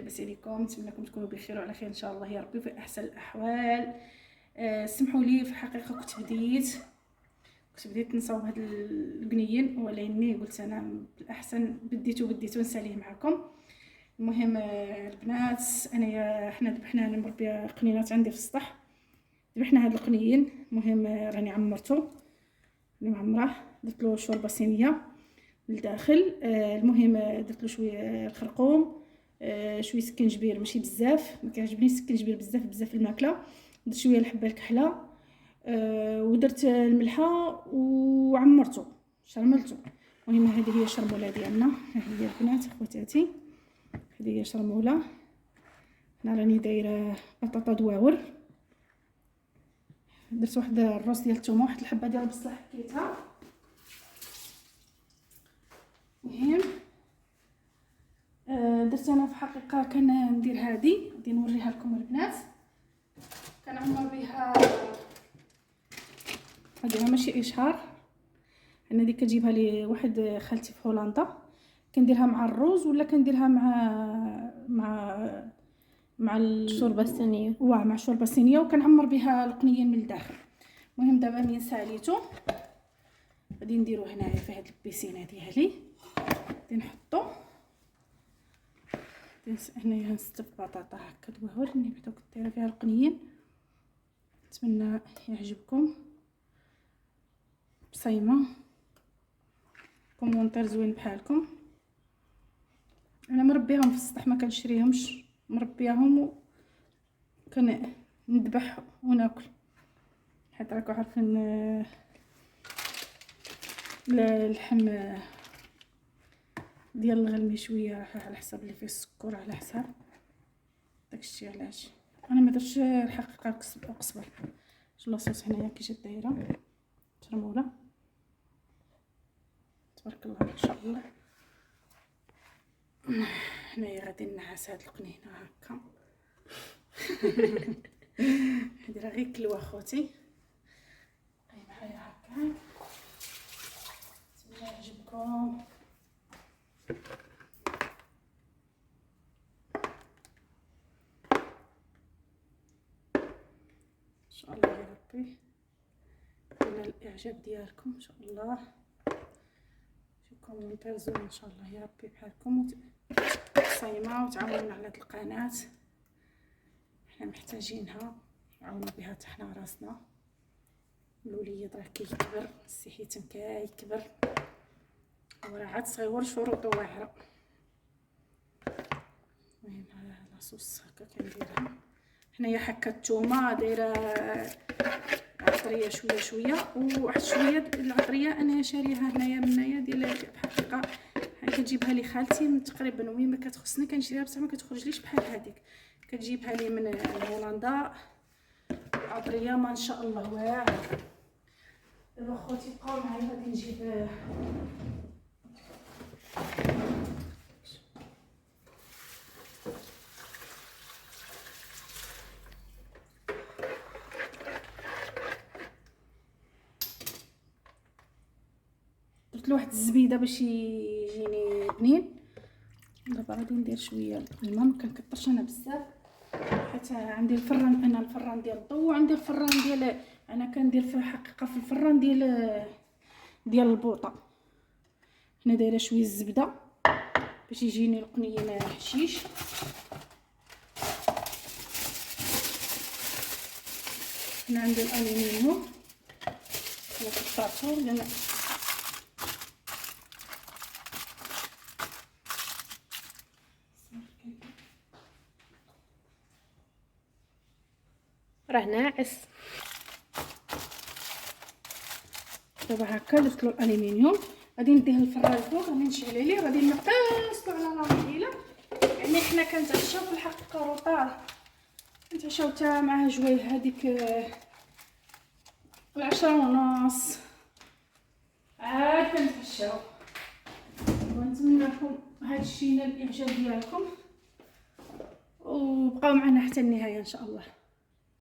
لاباس عليكم؟ نتمنى لكم تكونوا بخير وعلى خير ان شاء الله يا ربي في احسن الاحوال. سمحوا لي في الحقيقه كنت بديت نصاوب هاد القنين، ولكني قلت انا بالاحسن بديتو نساليه معكم. المهم البنات، حنا ذبحنا، انا مربيه قنينات عندي في السطح، ذبحنا هاد القنيين. المهم راني معمره، درت له شوربه صينيه للداخل. المهم درت له شويه الخرقوم، شويه سكنجبير ماشي بزاف، ما كيعجبني السكنجبير بزاف الماكله. درت شويه الحبه الكحله، ودرت الملحه وعمرته شرملته. المهم هذه هي الشرموله ديالنا، ها هي البنات خواتاتي، هذه هي شرموله. هنا راني دايره بطاطا دواور، درت واحد الروز ديال الثومه، واحد الحبه ديال البصله حكيتها. المهم درت انا في الحقيقه كندير هذه، غادي نوريها لكم البنات. كنعمر بها هذه ماشي اشهار، انا ديك كتجيبها لي واحد خالتي في هولندا، كنديرها مع الروز ولا كنديرها مع الشوربه الصينيه، مع الشوربه الصينيه، وكنعمر بها القنيين من الداخل. المهم دابا من ساليتو غادي نديرو هنايا في هاد البيسينه ديالي، غادي نحطو هنايا نستف بطاطا هكا دواور اللي بعدا كنت دايره فيها القنيين. نتمنى يعجبكم، بصيمه كومونتير زوين بحالكم. انا مربيهم في السطح، ما كنشريهمش، مربيهم وكنذبح وناكل، حيت راكم عارفين اللحم ديال الغلمي شويه على حسب اللي فيه السكر، على حسب داكشي. علاش انا ما درتش الحقيقه قصبر لاصوص هنايا كي جات دايره شرموله تبارك الله ما شاء الله. هنايا غادي نعس هاد القنينه هكا. هادي راه غير كلوه خوتي، بقاي معايا هكا. نتمنى يعجبكم. ان شاء الله يا ربي ينال الاعجاب ديالكم ان شاء الله. شي كومونتير زوين ان شاء الله يا ربي بحالكم، صايمه وتعاونوا على هاد القناه، حنا محتاجينها، نعاونوا بها حتى حنا راسنا. الوليد راه كيكبر، السي حيتم كيكبر وراه عاد صغيور شروطو واعره. المهم لاصوص هكا كنديرها. حنايا حكه الثومه دايره عطريه شويه وواحد شويه العطريه انا شاريها هنايا منايا ديال الحقيقه كتجيبها لي خالتي من تقريبا، وهي ما كتخصني كنشريها بصح ما كتخرجليش بحال هذيك، كتجيبها لي من هولندا، عطريه ما شاء الله واعره. دابا خوتي بقاو معايا، غادي نجيب درت له واحد الزبيده باش يجيني بنين. دابا غادي ندير شويه الماء، ما كنكثرش انا بزاف حيت عندي الفران، انا الفران ديال الضو، وعندي الفران ديال انا كندير في الحقيقه في الفران ديال البوطه. هنا دايره شويه الزبده باش يجيني القنين حشيش. هنا عندي الالومنيوم انا قطعته لان راه ناعس. دابا هكا درت له الالومنيوم، غادي نديه للفران الفوق، غادي نشعل عليه، غادي نقصلو على نار قليله. يعني حنا كنتعشاو في الحقيقه روطار، كنتعشاو حتى مع جويه هذيك 10:30 عاد كنتعشاو. ونتمنى لكم هذا الشيء ينال الاعجاب ديالكم، وبقاو معنا حتى النهايه ان شاء الله.